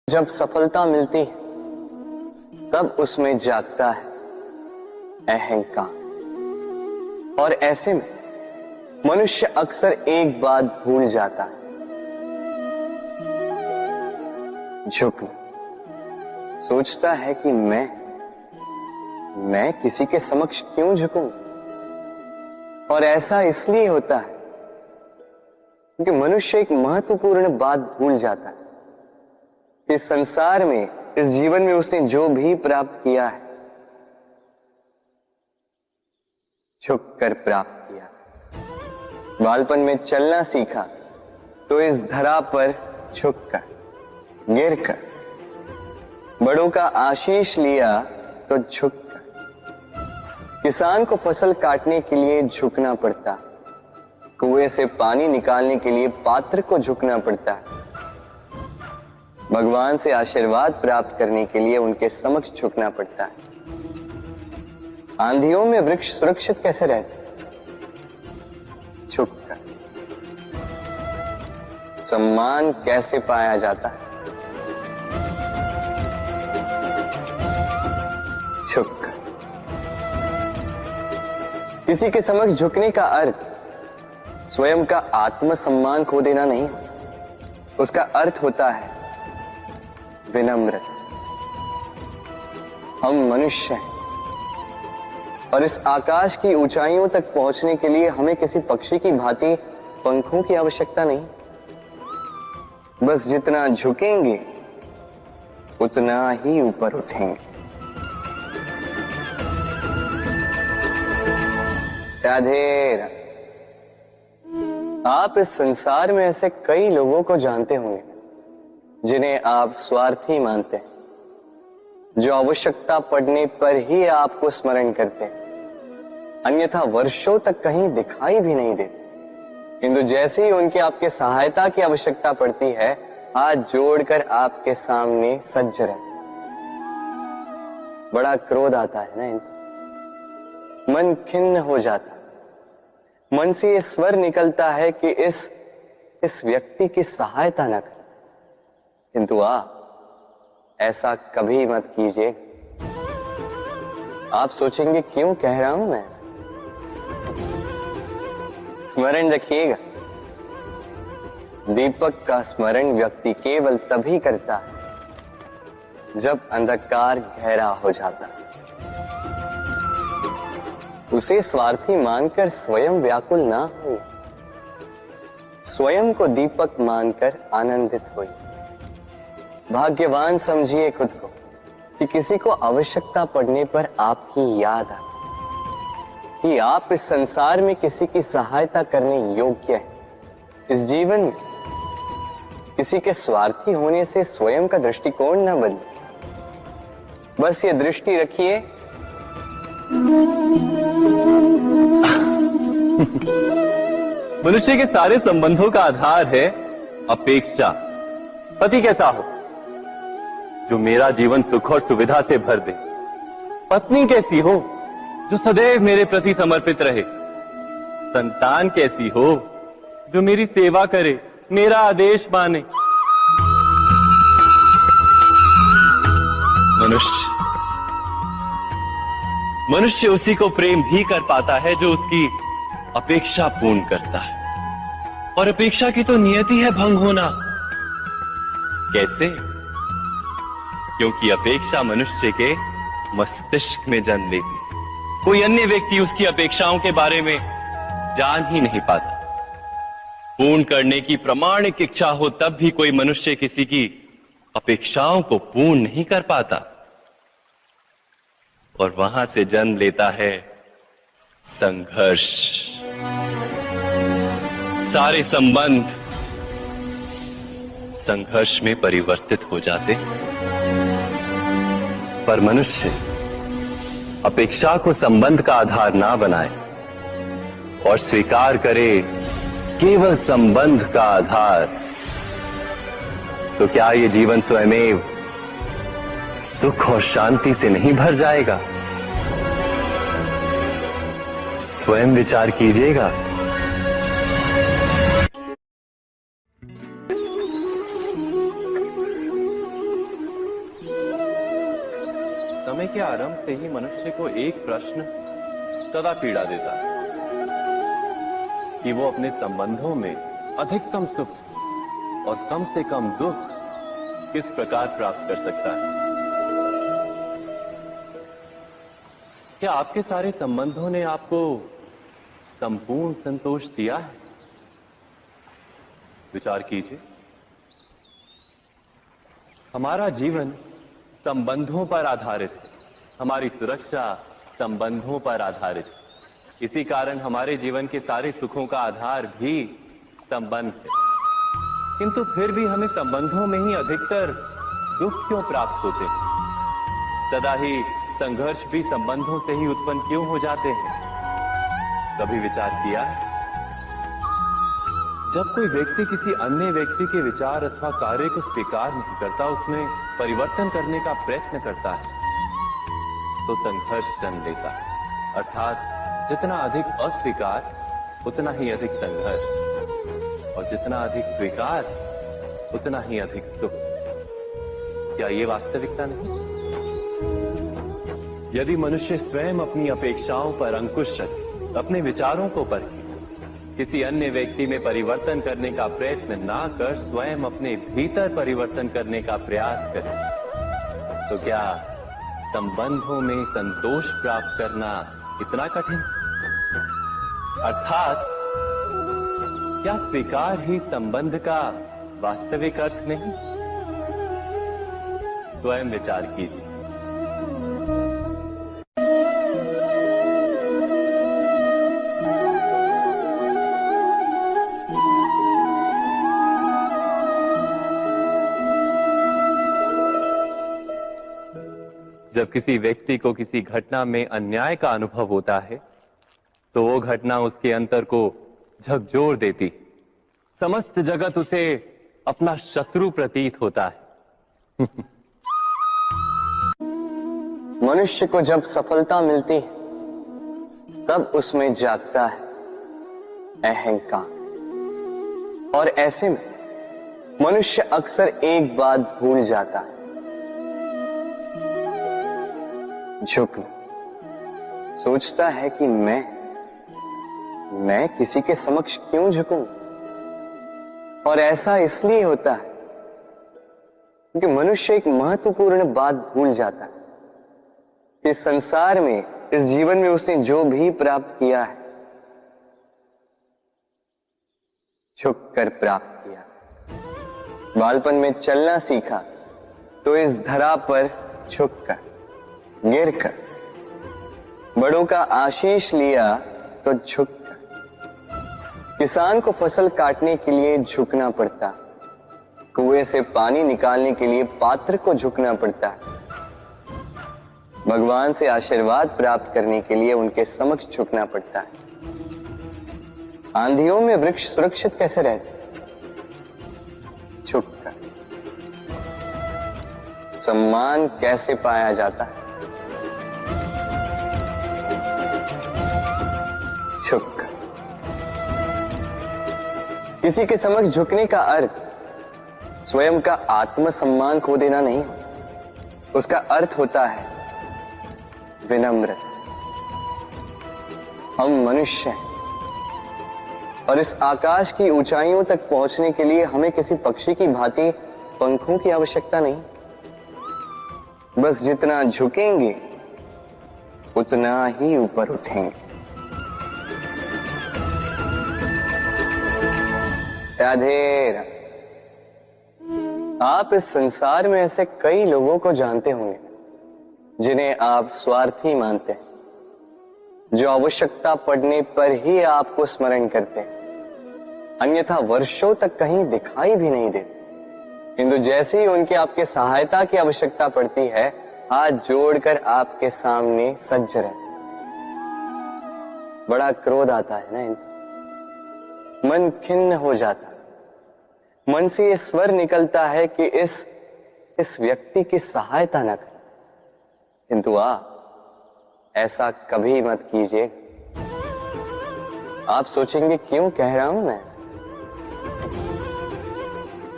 जब सफलता मिलती है तब उसमें जागता है अहंकार, और ऐसे में मनुष्य अक्सर एक बात भूल जाता है, झुकना। सोचता है कि मैं किसी के समक्ष क्यों झुकूं? और ऐसा इसलिए होता है क्योंकि मनुष्य एक महत्वपूर्ण बात भूल जाता है। इस संसार में, इस जीवन में उसने जो भी प्राप्त किया है, झुककर प्राप्त किया। बालपन में चलना सीखा तो इस धरा पर झुककर, गिरकर। बड़ों का आशीष लिया तो झुककर। किसान को फसल काटने के लिए झुकना पड़ता, कुएं से पानी निकालने के लिए पात्र को झुकना पड़ता है। भगवान से आशीर्वाद प्राप्त करने के लिए उनके समक्ष झुकना पड़ता है। आंधियों में वृक्ष सुरक्षित कैसे रहते? झुककर। सम्मान कैसे पाया जाता है? झुककर। किसी के समक्ष झुकने का अर्थ स्वयं का आत्मसम्मान खो देना नहीं, उसका अर्थ होता है विनम्रता। हम मनुष्य हैं और इस आकाश की ऊंचाइयों तक पहुंचने के लिए हमें किसी पक्षी की भांति पंखों की आवश्यकता नहीं। बस जितना झुकेंगे उतना ही ऊपर उठेंगे। राधे राधे। आप इस संसार में ऐसे कई लोगों को जानते होंगे जिन्हें आप स्वार्थी मानते हैं, जो आवश्यकता पड़ने पर ही आपको स्मरण करते हैं, अन्यथा वर्षों तक कहीं दिखाई भी नहीं देते। किंतु जैसे ही उनकी आपके सहायता की आवश्यकता पड़ती है, हाथ जोड़कर आपके सामने सज्ज रहते। बड़ा क्रोध आता है ना इनको, मन खिन्न हो जाता, मन से ये स्वर निकलता है कि इस व्यक्ति की सहायता न कर। किंतु ऐसा कभी मत कीजिए। आप सोचेंगे क्यों कह रहा हूं मैं ऐसा? स्मरण रखिएगा, दीपक का स्मरण व्यक्ति केवल तभी करता है जब अंधकार गहरा हो जाता है। उसे स्वार्थी मानकर स्वयं व्याकुल ना हो, स्वयं को दीपक मानकर आनंदित होइए। भाग्यवान समझिए खुद को कि किसी को आवश्यकता पड़ने पर आपकी याद आए, कि आप इस संसार में किसी की सहायता करने योग्य हैं। इस जीवन में किसी के स्वार्थी होने से स्वयं का दृष्टिकोण न बदले। बस ये दृष्टि रखिए, मनुष्य के सारे संबंधों का आधार है अपेक्षा। पति कैसा हो जो मेरा जीवन सुख और सुविधा से भर दे, पत्नी कैसी हो जो सदैव मेरे प्रति समर्पित रहे, संतान कैसी हो जो मेरी सेवा करे, मेरा आदेश माने। मनुष्य उसी को प्रेम भी कर पाता है जो उसकी अपेक्षा पूर्ण करता है, और अपेक्षा की तो नियति है भंग होना। कैसे? क्योंकि अपेक्षा मनुष्य के मस्तिष्क में जन्म लेती है। कोई अन्य व्यक्ति उसकी अपेक्षाओं के बारे में जान ही नहीं पाता। पूर्ण करने की प्रामाणिक इच्छा हो तब भी कोई मनुष्य किसी की अपेक्षाओं को पूर्ण नहीं कर पाता, और वहां से जन्म लेता है संघर्ष। सारे संबंध संघर्ष में परिवर्तित हो जाते। पर मनुष्य अपेक्षा को संबंध का आधार ना बनाए और स्वीकार करे केवल संबंध का आधार, तो क्या ये जीवन स्वयमेव सुख और शांति से नहीं भर जाएगा? स्वयं विचार कीजिएगा। समय के आरंभ से ही मनुष्य को एक प्रश्न सदा पीड़ा देता है कि वो अपने संबंधों में अधिकतम सुख और कम से कम दुख किस प्रकार प्राप्त कर सकता है। क्या आपके सारे संबंधों ने आपको संपूर्ण संतोष दिया है? विचार कीजिए। हमारा जीवन संबंधों पर आधारित है, हमारी सुरक्षा संबंधों पर आधारित है। इसी कारण हमारे जीवन के सारे सुखों का आधार भी संबंध है। किंतु फिर भी हमें संबंधों में ही अधिकतर दुख क्यों प्राप्त होते हैं? सदा ही संघर्ष भी संबंधों से ही उत्पन्न क्यों हो जाते हैं? कभी विचार किया है? जब कोई व्यक्ति किसी अन्य व्यक्ति के विचार अथवा कार्य को स्वीकार नहीं करता, उसमें परिवर्तन करने का प्रयत्न करता है, तो संघर्ष जन्म लेता है। अर्थात जितना अधिक अस्वीकार उतना ही अधिक संघर्ष, और जितना अधिक स्वीकार उतना ही अधिक सुख। क्या ये वास्तविकता नहीं? यदि मनुष्य स्वयं अपनी अपेक्षाओं पर अंकुश रखे, अपने विचारों को परखे, किसी अन्य व्यक्ति में परिवर्तन करने का प्रयत्न ना कर स्वयं अपने भीतर परिवर्तन करने का प्रयास करे, तो क्या संबंधों में संतोष प्राप्त करना इतना कठिन? अर्थात क्या स्वीकार ही संबंध का वास्तविक अर्थ नहीं? स्वयं विचार कीजिए। जब किसी व्यक्ति को किसी घटना में अन्याय का अनुभव होता है, तो वो घटना उसके अंतर को झकझोर देती। समस्त जगत उसे अपना शत्रु प्रतीत होता है। मनुष्य को जब सफलता मिलती है, तब उसमें जागता है अहंकार, और ऐसे में मनुष्य अक्सर एक बात भूल जाता है, झुकना। सोचता है कि मैं किसी के समक्ष क्यों झुकूं? और ऐसा इसलिए होता है क्योंकि मनुष्य एक महत्वपूर्ण बात भूल जाता है कि संसार में, इस जीवन में उसने जो भी प्राप्त किया है, झुककर प्राप्त किया। बालपन में चलना सीखा तो इस धरा पर झुककर, गिरकर। बड़ों का आशीष लिया तो झुककर। किसान को फसल काटने के लिए झुकना पड़ता, कुएं से पानी निकालने के लिए पात्र को झुकना पड़ता, भगवान से आशीर्वाद प्राप्त करने के लिए उनके समक्ष झुकना पड़ता है। आंधियों में वृक्ष सुरक्षित कैसे रहते? झुककर। सम्मान कैसे पाया जाता है? झुककर। किसी के समक्ष झुकने का अर्थ स्वयं का आत्मसम्मान खो देना नहीं, उसका अर्थ होता है विनम्र। हम मनुष्य हैं और इस आकाश की ऊंचाइयों तक पहुंचने के लिए हमें किसी पक्षी की भांति पंखों की आवश्यकता नहीं। बस जितना झुकेंगे उतना ही ऊपर उठेंगे। राधे राधे। आप इस संसार में ऐसे कई लोगों को जानते होंगे जिन्हें आप स्वार्थी मानते हैं, जो आवश्यकता पड़ने पर ही आपको स्मरण करते हैं, अन्यथा वर्षों तक कहीं दिखाई भी नहीं देते। किंतु जैसे ही उनकी आपके सहायता की आवश्यकता पड़ती है, हाथ जोड़कर आपके सामने सज्ज रहते। बड़ा क्रोध आता है ना इनको, मन खिन्न हो जाता है, मन से ये स्वर निकलता है कि इस व्यक्ति की सहायता न करें। किंतु आप ऐसा कभी मत कीजिए। आप सोचेंगे क्यों कह रहा हूं मैं ऐसा?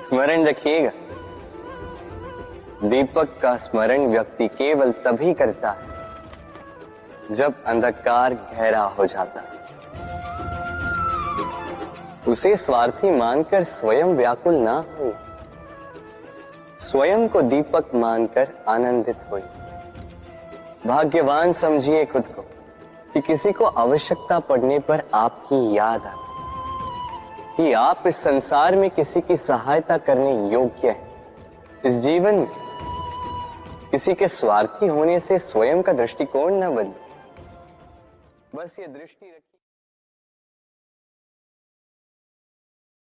स्मरण रखिएगा, दीपक का स्मरण व्यक्ति केवल तभी करता है जब अंधकार गहरा हो जाता है। उसे स्वार्थी मानकर स्वयं व्याकुल ना हो, स्वयं को दीपक मानकर आनंदित होइए। भाग्यवान समझिए खुद को कि किसी को आवश्यकता पड़ने पर आपकी याद आए, कि आप इस संसार में किसी की सहायता करने योग्य हैं। इस जीवन में किसी के स्वार्थी होने से स्वयं का दृष्टिकोण न बदले, बस ये दृष्टि रखिए।